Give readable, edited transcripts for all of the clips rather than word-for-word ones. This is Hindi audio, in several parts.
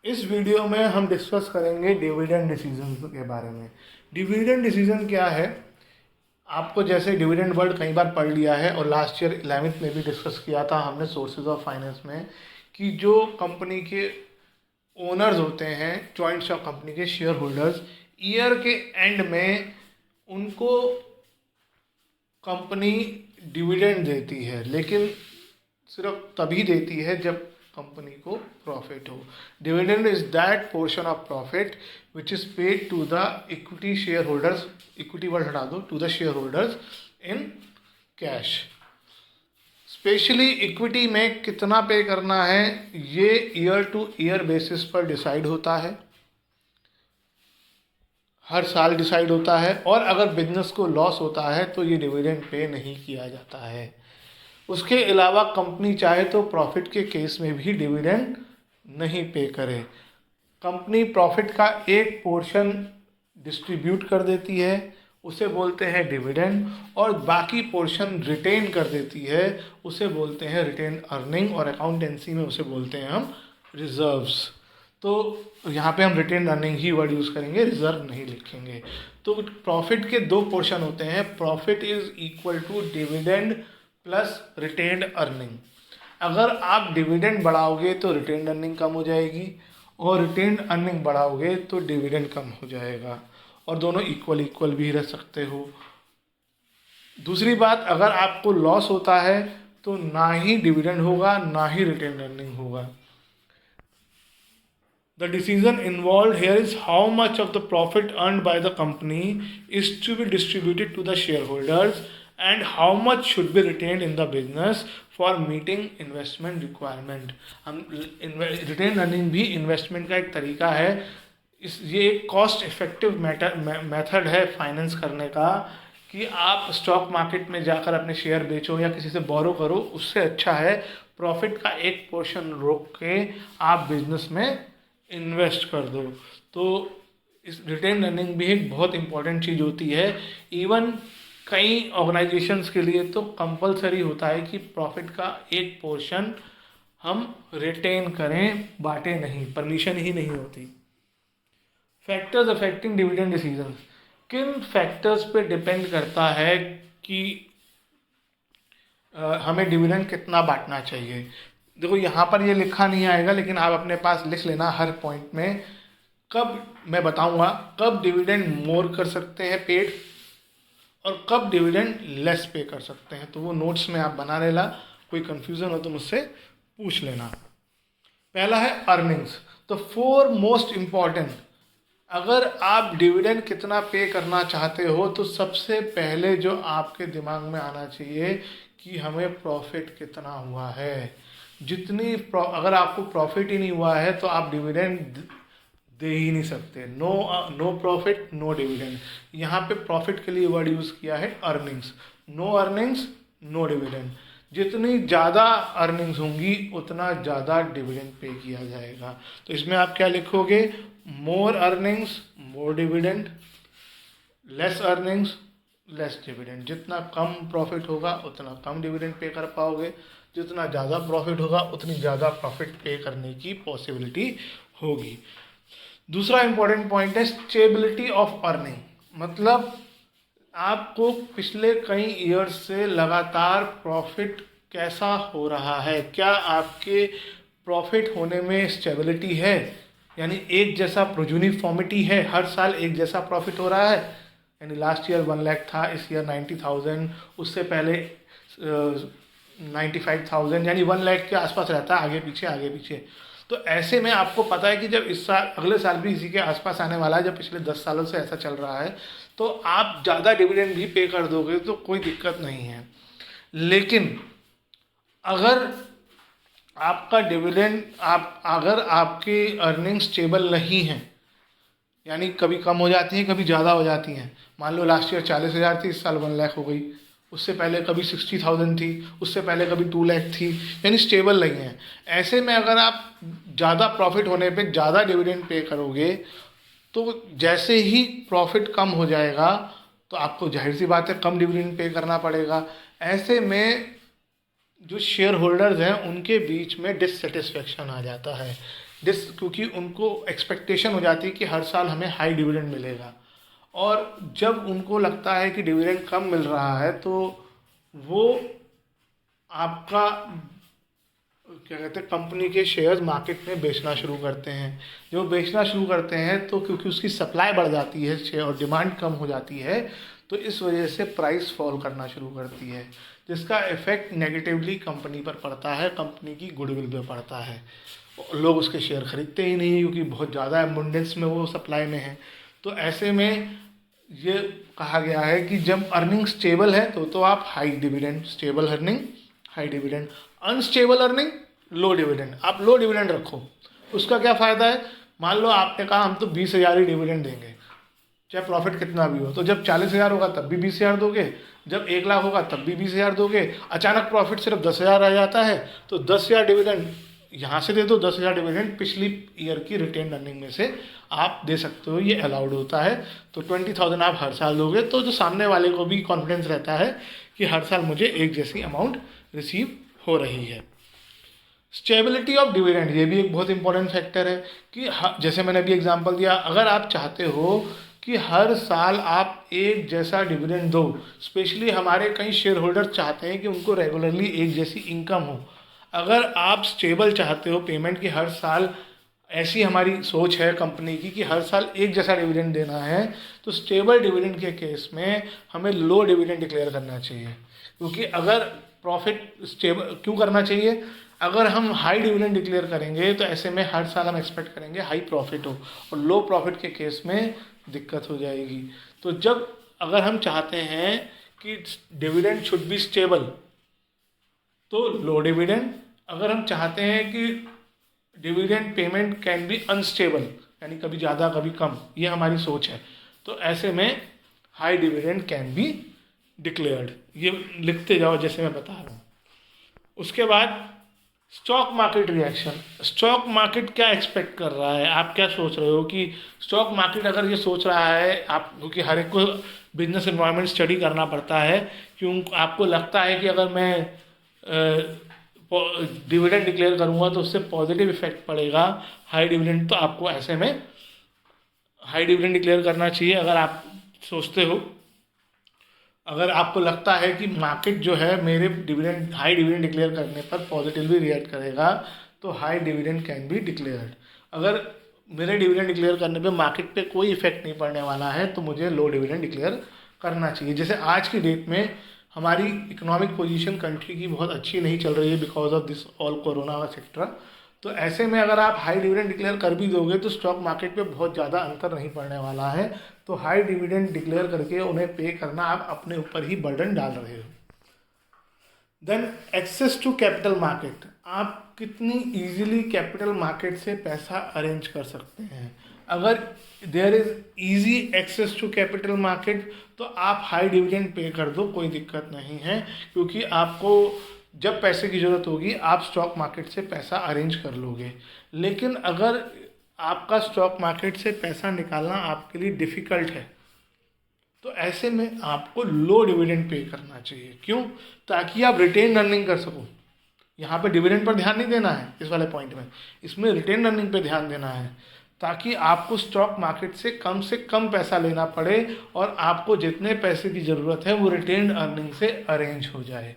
इस वीडियो में हम डिस्कस करेंगे डिविडेंड डिसीजन के बारे में। डिविडेंड डिसीजन क्या है? आपको जैसे डिविडेंड वर्ड कई बार पढ़ लिया है और लास्ट ईयर 11th में भी डिस्कस किया था हमने सोर्सेज ऑफ फाइनेंस में, कि जो कंपनी के ओनर्स होते हैं, जॉइंट स्टॉक कंपनी के शेयर होल्डर्स, ईयर के एंड में उनको कंपनी डिविडेंड देती है, लेकिन सिर्फ तभी देती है जब कंपनी को प्रॉफिट हो। Dividend is that portion of profit which is paid to the equity shareholders, equity word हटा दो, to the shareholders in cash. Specially equity में कितना पे करना है ये ईयर टू ईयर बेसिस पर डिसाइड होता है, हर साल डिसाइड होता है। और अगर बिजनेस को लॉस होता है तो ये डिविडेंड पे नहीं किया जाता है। उसके अलावा कंपनी चाहे तो प्रॉफिट के केस में भी डिविडेंड नहीं पे करे। कंपनी प्रॉफिट का एक पोर्शन डिस्ट्रीब्यूट कर देती है, उसे बोलते हैं डिविडेंड, और बाकी पोर्शन रिटेन कर देती है, उसे बोलते हैं रिटेन अर्निंग, और अकाउंटेंसी में उसे बोलते हैं हम रिजर्व्स। तो यहाँ पे हम रिटेन अर्निंग ही वर्ड यूज़ करेंगे, रिजर्व नहीं लिखेंगे। तो प्रॉफिट के दो पोर्शन होते हैं, profit is equal to dividend plus retained earning. अगर आप डिविडेंड बढ़ाओगे तो रिटेन्ड अर्निंग कम हो जाएगी, और रिटेन्ड अर्निंग बढ़ाओगे तो डिविडेंड कम हो जाएगा, और दोनों इक्वल इक्वल भी रह सकते हो। दूसरी बात, अगर आपको लॉस होता है तो ना ही डिविडेंड होगा ना ही रिटेन्ड अर्निंग होगा। The decision involved here is how much of the profit earned by the company is to be distributed to the shareholders and how much should be retained in the business for meeting investment requirement. हम रिटेन अर्निंग भी इन्वेस्टमेंट का एक तरीका है। ये एक कॉस्ट इफेक्टिव मेथड है फाइनेंस करने का, कि आप स्टॉक मार्केट में जाकर अपने शेयर बेचो या किसी से बोरो करो, उससे अच्छा है प्रॉफिट का एक पोर्शन रोक के आप बिजनेस में इन्वेस्ट कर दो। तो इस रिटेन अर्निंग भी एक बहुत इंपॉर्टेंट चीज़ होती है। इवन कई ऑर्गेनाइजेशंस के लिए तो कंपलसरी होता है कि प्रॉफिट का एक पोर्शन हम रिटेन करें, बांटे नहीं, परमिशन ही नहीं होती। फैक्टर्स अफेक्टिंग डिविडेंड डिसीजन, किन फैक्टर्स पे डिपेंड करता है कि हमें डिविडेंड कितना बांटना चाहिए। देखो यहाँ पर ये लिखा नहीं आएगा, लेकिन आप अपने पास लिख लेना हर पॉइंट में। कब मैं बताऊँगा कब डिविडेंड मोर कर सकते हैं पेड, और कब डिविडेंड लेस पे कर सकते हैं, तो वो नोट्स में आप बना लेना। कोई कन्फ्यूज़न हो तो मुझसे पूछ लेना। पहला है अर्निंग्स। तो 4 मोस्ट इम्पॉर्टेंट, अगर आप डिविडेंड कितना पे करना चाहते हो तो सबसे पहले जो आपके दिमाग में आना चाहिए कि हमें प्रॉफिट कितना हुआ है। अगर आपको प्रॉफिट ही नहीं हुआ है तो आप डिविडेंड दे ही नहीं सकते। No profit no dividend. यहाँ पे प्रॉफिट के लिए वर्ड यूज़ किया है earnings. No earnings no dividend. जितनी ज़्यादा अर्निंग्स होंगी उतना ज़्यादा डिविडेंड पे किया जाएगा। तो इसमें आप क्या लिखोगे? More earnings more dividend, less earnings less dividend. जितना कम प्रॉफिट होगा उतना कम डिविडेंड पे कर पाओगे, जितना ज़्यादा प्रॉफिट होगा उतनी ज़्यादा प्रॉफिट पे करने की पॉसिबिलिटी होगी। दूसरा इंपॉर्टेंट पॉइंट है स्टेबिलिटी ऑफ अर्निंग। मतलब आपको पिछले कई ईयर्स से लगातार प्रॉफिट कैसा हो रहा है, क्या आपके प्रॉफिट होने में स्टेबिलिटी है, यानी एक जैसा यूनिफॉर्मिटी है, हर साल एक जैसा प्रॉफिट हो रहा है। यानी लास्ट ईयर 1 लाख था, इस ईयर 90,000, उससे पहले 95,000, यानी 1 लाख के आसपास रहता है, आगे पीछे आगे पीछे। तो ऐसे में आपको पता है कि जब इस साल अगले साल भी इसी के आसपास आने वाला है, जब पिछले 10 सालों से ऐसा चल रहा है, तो आप ज़्यादा डिविडेंड भी पे कर दोगे तो कोई दिक्कत नहीं है। लेकिन अगर आपका डिविडेंड अगर आपकी अर्निंग स्टेबल नहीं है, यानी कभी कम हो जाती हैं कभी ज़्यादा हो जाती हैं। मान लो लास्ट ईयर 40,000 थी, इस साल 1 लाख हो गई, उससे पहले कभी 60,000 थी, उससे पहले कभी 2 लाख थी, यानी स्टेबल नहीं है। ऐसे में अगर आप ज़्यादा प्रॉफिट होने पे ज़्यादा डिविडेंड पे करोगे तो जैसे ही प्रॉफिट कम हो जाएगा तो आपको जाहिर सी बात है कम डिविडेंड पे करना पड़ेगा। ऐसे में जो शेयर होल्डर्स हैं उनके बीच में डिससेटिस्फेक्शन आ जाता है। क्योंकि उनको एक्सपेक्टेशन हो जाती है कि हर साल हमें हाई डिविडेंड मिलेगा, और जब उनको लगता है कि डिविडेंड कम मिल रहा है तो वो आपका क्या कहते हैं कंपनी के शेयर्स मार्केट में बेचना शुरू करते हैं। जब बेचना शुरू करते हैं तो क्योंकि उसकी सप्लाई बढ़ जाती है शेयर और डिमांड कम हो जाती है, तो इस वजह से प्राइस फॉल करना शुरू करती है, जिसका इफेक्ट नेगेटिवली कंपनी पर पड़ता है, कंपनी की गुडविल पे पड़ता है। लोग उसके शेयर खरीदते ही नहीं क्योंकि बहुत ज़्यादा एबंडेंस में वो सप्लाई में है। तो ऐसे में ये कहा गया है कि जब अर्निंग स्टेबल है तो आप high dividend, stable earning high dividend, unstable earning low dividend, आप लो डिविडेंड रखो। उसका क्या फ़ायदा है, मान लो आपने कहा हम तो 20,000 ही डिविडेंड देंगे चाहे प्रॉफिट कितना भी हो, तो जब 40,000 होगा तब भी 20,000 दोगे, जब 1,00,000 होगा तब भी 20,000 दोगे। अचानक प्रॉफिट सिर्फ 10,000 आ जाता है तो 10,000 डिविडेंड यहाँ से दे दो, 10,000 डिविडेंड पिछली ईयर की रिटेन अर्निंग में से आप दे सकते हो, ये अलाउड होता है। तो 20,000 आप हर साल दोगे तो जो सामने वाले को भी कॉन्फिडेंस रहता है कि हर साल मुझे एक जैसी अमाउंट रिसीव हो रही है। स्टेबिलिटी ऑफ डिविडेंड, ये भी एक बहुत इंपॉर्टेंट फैक्टर है कि जैसे मैंने अभी एग्जांपल दिया, अगर आप चाहते हो कि हर साल आप एक जैसा डिविडेंड दो, स्पेशली हमारे कई शेयर होल्डर चाहते हैं कि उनको रेगुलरली एक जैसी इनकम हो। अगर आप स्टेबल चाहते हो पेमेंट की हर साल, ऐसी हमारी सोच है कंपनी की कि हर साल एक जैसा डिविडेंड देना है, तो स्टेबल डिविडेंड के केस में हमें लो डिविडेंड डिक्लेयर करना चाहिए। क्योंकि अगर प्रॉफिट स्टेबल क्यों करना चाहिए, अगर हम हाई डिविडेंड डिक्लेयर करेंगे तो ऐसे में हर साल हम एक्सपेक्ट करेंगे हाई प्रॉफिट हो, और लो प्रॉफिट के केस में दिक्कत हो जाएगी। तो जब अगर हम चाहते हैं कि डिविडेंड शुड बी स्टेबल तो लो डिविडेंड, अगर हम चाहते हैं कि dividend payment can be unstable यानी कभी ज़्यादा कभी कम, ये हमारी सोच है, तो ऐसे में high dividend can be declared. ये लिखते जाओ जैसे मैं बता रहा हूँ। उसके बाद stock market reaction, stock market क्या एक्सपेक्ट कर रहा है, आप क्या सोच रहे हो कि स्टॉक मार्केट अगर ये सोच रहा है, आप क्योंकि हर एक को बिजनेस एनवायरनमेंट स्टडी करना पड़ता है, क्यों आपको लगता है कि अगर मैं डिविडेंड डिक्लेयर करूँगा तो उससे पॉजिटिव इफेक्ट पड़ेगा हाई डिविडेंड, तो आपको ऐसे में हाई डिविडेंड डिक्लेयर करना चाहिए। अगर आप सोचते हो, अगर आपको लगता है कि मार्केट जो है मेरे डिविडेंड हाई डिविडेंड डिक्लेयर करने पर पॉजिटिवली रिएक्ट करेगा तो high dividend can be declared. अगर मेरे डिविडेंड डिक्लेयर करने पे मार्केट पे कोई इफेक्ट नहीं पड़ने वाला है तो मुझे लो डिविडेंड डिक्लेयर करना चाहिए। जैसे आज की डेट में हमारी इकोनॉमिक पोजीशन कंट्री की बहुत अच्छी नहीं चल रही है because of this all corona etcetera, तो ऐसे में अगर आप हाई डिविडेंड डिक्लेयर कर भी दोगे तो स्टॉक मार्केट पे बहुत ज़्यादा अंतर नहीं पड़ने वाला है, तो हाई डिविडेंड डिक्लेयर करके उन्हें पे करना आप अपने ऊपर ही बर्डन डाल रहे हो। Then access to capital market, आप कितनी इजीली कैपिटल मार्केट से पैसा अरेंज कर सकते हैं। अगर there is easy access to capital market तो आप हाई डिविडेंड पे कर दो, कोई दिक्कत नहीं है, क्योंकि आपको जब पैसे की ज़रूरत होगी आप स्टॉक मार्केट से पैसा अरेंज कर लोगे। लेकिन अगर आपका स्टॉक मार्केट से पैसा निकालना आपके लिए डिफ़िकल्ट है तो ऐसे में आपको लो डिविडेंड पे करना चाहिए। क्यों, ताकि आप रिटेन अर्निंग कर सको। यहाँ पे डिविडेंड पर ध्यान नहीं देना है इस वाले पॉइंट में, इसमें रिटेन अर्निंग पे ध्यान देना है, ताकि आपको स्टॉक मार्केट से कम पैसा लेना पड़े और आपको जितने पैसे की ज़रूरत है वो रिटेन अर्निंग से अरेंज हो जाए।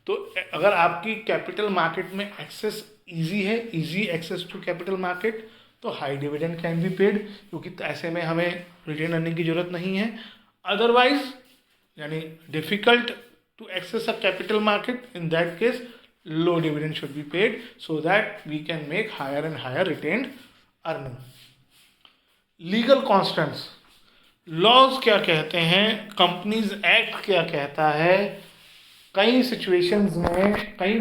तो अगर आपकी कैपिटल मार्केट में एक्सेस इजी है, easy access to capital market, तो high dividend can be paid, क्योंकि ऐसे में हमें रिटेन अर्निंग की ज़रूरत नहीं है। अदरवाइज यानी difficult to access a capital market, in that case low dividend should be paid so that we can make higher and higher retained earning. Legal constants, laws क्या कहते हैं, कंपनीज एक्ट क्या कहता है। कई सिचुएशंस में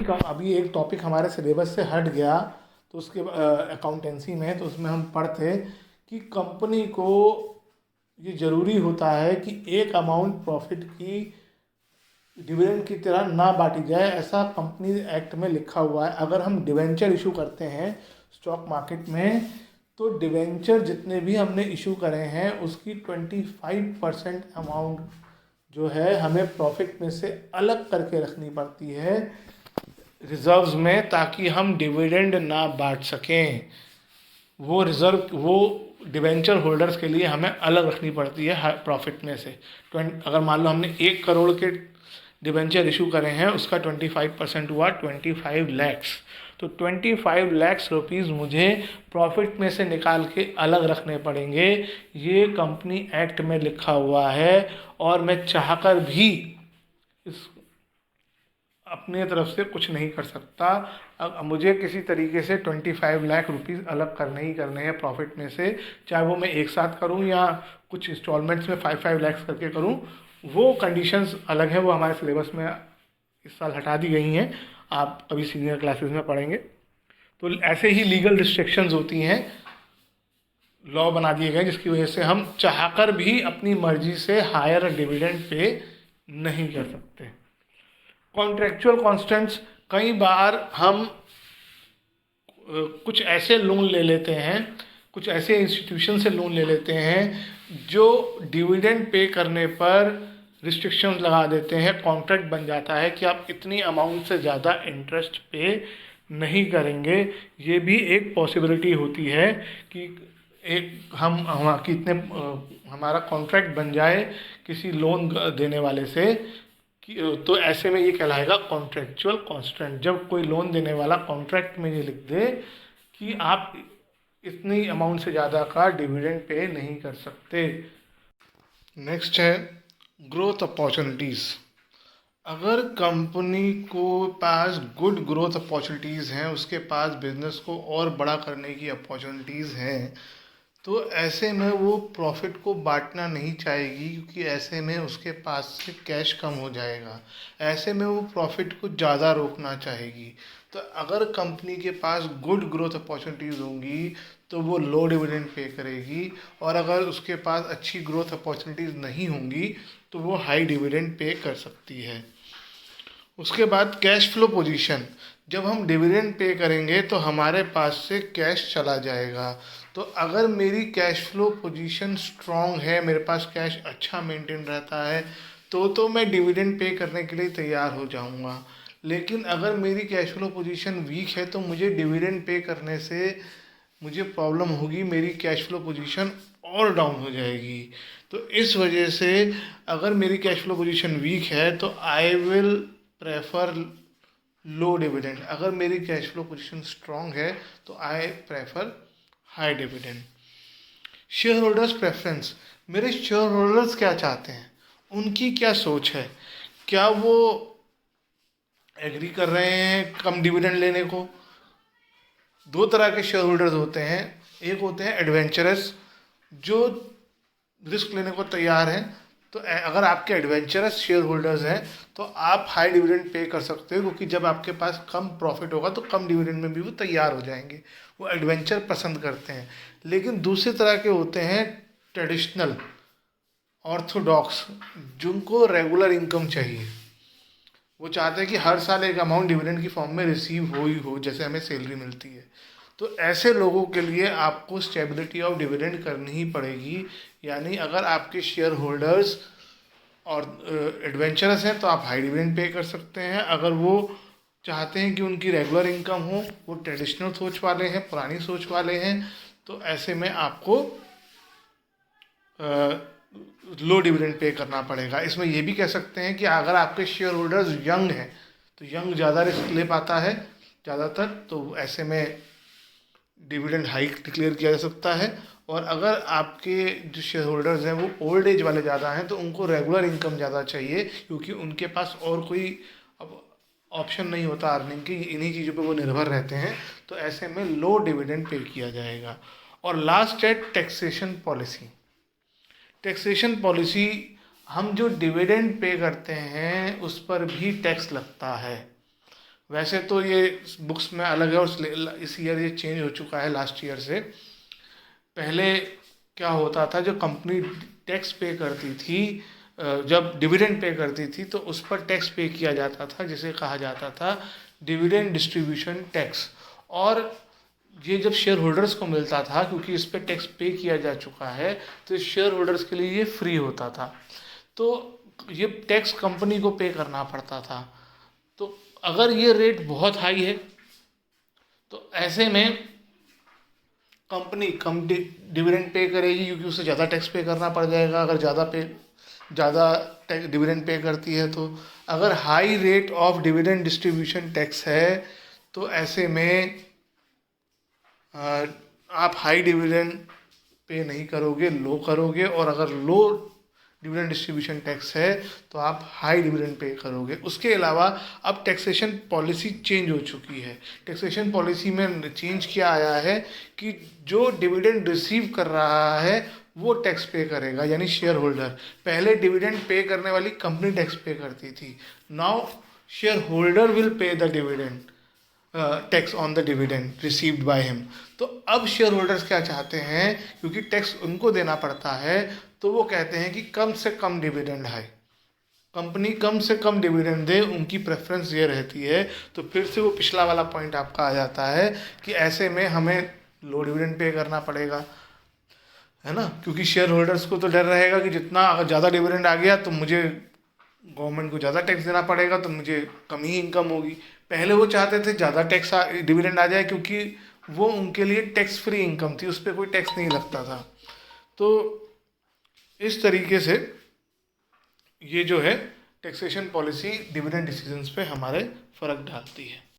अभी एक टॉपिक हमारे सिलेबस से हट गया तो उसके अकाउंटेंसी में, तो उसमें हम पढ़ते कि कंपनी को ये ज़रूरी होता है कि एक अमाउंट प्रॉफिट की डिविडेंड की तरह ना बांटी जाए, ऐसा कंपनी एक्ट में लिखा हुआ है। अगर हम डिवेंचर इशू करते हैं स्टॉक मार्केट में तो डिवेंचर जितने भी हमने इशू करे हैं उसकी 25% अमाउंट जो है हमें प्रॉफिट में से अलग करके रखनी पड़ती है रिजर्व्स में, ताकि हम डिविडेंड ना बांट सकें। वो रिज़र्व वो डिवेंचर होल्डर्स के लिए हमें अलग रखनी पड़ती है प्रॉफिट में से। अगर मान लो हमने 1 करोड़ के डिवेंचर इशू करे हैं, उसका 25% हुआ 25 लैक्स, तो 25 लैक्स रुपीज़ मुझे प्रॉफिट में से निकाल के अलग रखने पड़ेंगे। ये कंपनी एक्ट में लिखा हुआ है और मैं चाहकर भी इस अपने तरफ से कुछ नहीं कर सकता। अब मुझे किसी तरीके से 25 लाख रुपीज़ अलग करने ही करने हैं प्रॉफिट में से, चाहे वो मैं एक साथ करूं या कुछ इंस्टॉलमेंट्स में 5-5 लैक्स करके करूं। वो कंडीशंस अलग है, वो हमारे सिलेबस में इस साल हटा दी गई हैं, आप अभी सीनियर क्लासेस में पढ़ेंगे। तो ऐसे ही लीगल रिस्ट्रिक्शंस होती हैं, लॉ बना दिए गए जिसकी वजह से हम चाहकर भी अपनी मर्जी से हायर डिविडेंड पे नहीं कर सकते। कॉन्ट्रेक्चुअल कॉन्स्टेंट्स, कई बार हम कुछ ऐसे लोन ले लेते हैं, कुछ ऐसे इंस्टीट्यूशन से लोन ले लेते हैं जो डिविडेंड पे करने पर रिस्ट्रिक्शंस लगा देते हैं। कॉन्ट्रैक्ट बन जाता है कि आप इतनी अमाउंट से ज़्यादा इंटरेस्ट पे नहीं करेंगे। ये भी एक पॉसिबिलिटी होती है कि एक हम कितने हमारा कॉन्ट्रैक्ट बन जाए किसी लोन देने वाले से, तो ऐसे में ये कहलाएगा कॉन्ट्रेक्चुअल कॉन्स्टेंट। जब कोई लोन देने वाला कॉन्ट्रैक्ट में ये लिख दे कि आप इतनी अमाउंट से ज़्यादा का डिविडेंड पे नहीं कर सकते। नेक्स्ट है ग्रोथ अपॉर्चुनिटीज़। अगर कंपनी को पास गुड ग्रोथ अपॉर्चुनिटीज़ हैं, उसके पास बिजनेस को और बड़ा करने की अपॉर्चुनिटीज़ हैं, तो ऐसे में वो प्रॉफिट को बांटना नहीं चाहेगी, क्योंकि ऐसे में उसके पास से कैश कम हो जाएगा। ऐसे में वो प्रॉफिट को ज़्यादा रोकना चाहेगी। तो अगर कंपनी के पास गुड ग्रोथ अपॉर्चुनिटीज़ होंगी तो वो लो डिविडेंड पे करेगी, और अगर उसके पास अच्छी ग्रोथ अपॉर्चुनिटीज़ नहीं होंगी तो वो हाई डिविडेंड पे कर सकती है। उसके बाद कैश फ्लो पोजीशन, जब हम डिविडेंड पे करेंगे तो हमारे पास से कैश चला जाएगा। तो अगर मेरी कैश फ्लो पोजीशन स्ट्रॉन्ग है, मेरे पास कैश अच्छा मेंटेन रहता है, तो मैं डिविडेंड पे करने के लिए तैयार हो जाऊंगा। लेकिन अगर मेरी कैश फ्लो पोजीशन वीक है तो मुझे डिविडेंड पे करने से मुझे प्रॉब्लम होगी, मेरी कैश फ्लो पोजीशन और डाउन हो जाएगी। तो इस वजह से अगर मेरी कैश फ्लो पोजीशन वीक है तो I will prefer low dividend. अगर मेरी कैश फ्लो पोजीशन स्ट्रॉन्ग है तो I prefer high dividend. Share holders preference, मेरे शेयर होल्डर्स क्या चाहते हैं, उनकी क्या सोच है, क्या वो एग्री कर रहे हैं कम डिविडेंड लेने को। दो तरह के शेयर होल्डर्स होते हैं, एक होते हैं एडवेंचरस जो रिस्क लेने को तैयार हैं। तो अगर आपके एडवेंचरस शेयर होल्डर्स हैं तो आप हाई डिविडेंड पे कर सकते हो, क्योंकि जब आपके पास कम प्रॉफिट होगा तो कम डिविडेंड में भी वो तैयार हो जाएंगे, वो एडवेंचर पसंद करते हैं। लेकिन दूसरे तरह के होते हैं ट्रेडिशनल ऑर्थोडॉक्स, जिनको रेगुलर इनकम चाहिए। वो चाहते हैं कि हर साल एक अमाउंट डिविडेंड की फॉर्म में रिसीव हो ही हो, जैसे हमें सैलरी मिलती है। तो ऐसे लोगों के लिए आपको स्टेबिलिटी ऑफ डिविडेंड करनी ही पड़ेगी। यानी अगर आपके शेयर होल्डर्स और एडवेंचरस हैं तो आप हाई डिविडेंड पे कर सकते हैं। अगर वो चाहते हैं कि उनकी रेगुलर इनकम हो, वो ट्रेडिशनल सोच वाले हैं, पुरानी सोच वाले हैं, तो ऐसे में आपको लो डिविडेंड पे करना पड़ेगा। इसमें ये भी कह सकते हैं कि अगर आपके शेयर होल्डर्स यंग हैं तो यंग ज़्यादा रिस्क ले पाता है ज़्यादातर, तो ऐसे में डिविडेंड हाइक डिक्लेयर किया जा सकता है। और अगर आपके जो शेयर होल्डर्स हैं वो ओल्ड एज वाले ज़्यादा हैं तो उनको रेगुलर इनकम ज़्यादा चाहिए, क्योंकि उनके पास और कोई अब ऑप्शन नहीं होता अर्निंग की, इन्हीं चीज़ों पे वो निर्भर रहते हैं। तो ऐसे में लो डिविडेंड पे किया जाएगा। और लास्ट है टैक्सेशन पॉलिसी। टैक्सेशन पॉलिसी, हम जो डिविडेंड पे करते हैं उस पर भी टैक्स लगता है। वैसे तो ये बुक्स में अलग है और इस ईयर ये चेंज हो चुका है लास्ट ईयर से। पहले क्या होता था, जो कंपनी टैक्स पे करती थी, जब डिविडेंड पे करती थी तो उस पर टैक्स पे किया जाता था, जिसे कहा जाता था डिविडेंड डिस्ट्रीब्यूशन टैक्स। और ये जब शेयर होल्डर्स को मिलता था, क्योंकि इस पर टैक्स पे किया जा चुका है, तो शेयर होल्डर्स के लिए ये फ्री होता था। तो ये टैक्स कंपनी को पे करना पड़ता था। तो अगर ये रेट बहुत हाई है तो ऐसे में कंपनी कम डिविडेंड पे करेगी क्योंकि उसे ज़्यादा टैक्स पे करना पड़ जाएगा अगर ज़्यादा डिविडेंड पे करती है तो। अगर high rate of dividend distribution tax है तो ऐसे में आप हाई डिविडेंड पे नहीं करोगे, लो करोगे, और अगर लो डिविडेंड डिस्ट्रीब्यूशन टैक्स है तो आप हाई डिविडेंड पे करोगे। उसके अलावा अब टैक्सेशन पॉलिसी चेंज हो चुकी है। टैक्सेशन पॉलिसी में चेंज क्या आया है कि जो डिविडेंड रिसीव कर रहा है वो टैक्स पे करेगा, यानी शेयर होल्डर। पहले डिविडेंड पे करने वाली कंपनी टैक्स पे करती थी। Now share holder will pay the dividend tax on the dividend received by him. तो अब शेयर होल्डर्स क्या चाहते हैं, क्योंकि टैक्स उनको देना पड़ता है, तो वो कहते हैं कि कम से कम डिविडेंड है, कंपनी कम से कम डिविडेंड दे, उनकी प्रेफरेंस ये रहती है। तो फिर से वो पिछला वाला पॉइंट आपका आ जाता है कि ऐसे में हमें लो डिविडेंड पे करना पड़ेगा, है ना, क्योंकि शेयर होल्डर्स को तो डर रहेगा कि जितना अगर ज़्यादा डिविडेंड आ गया तो मुझे गवर्नमेंट को ज़्यादा टैक्स देना पड़ेगा, तो मुझे कम ही इनकम होगी। पहले वो चाहते थे ज़्यादा टैक्स डिविडेंड आ जाए क्योंकि वो उनके लिए टैक्स फ्री इनकम थी, उस पर कोई टैक्स नहीं लगता था। तो इस तरीके से ये जो है टैक्सेशन पॉलिसी डिविडेंड डिसीजंस पे हमारे फ़र्क डालती है।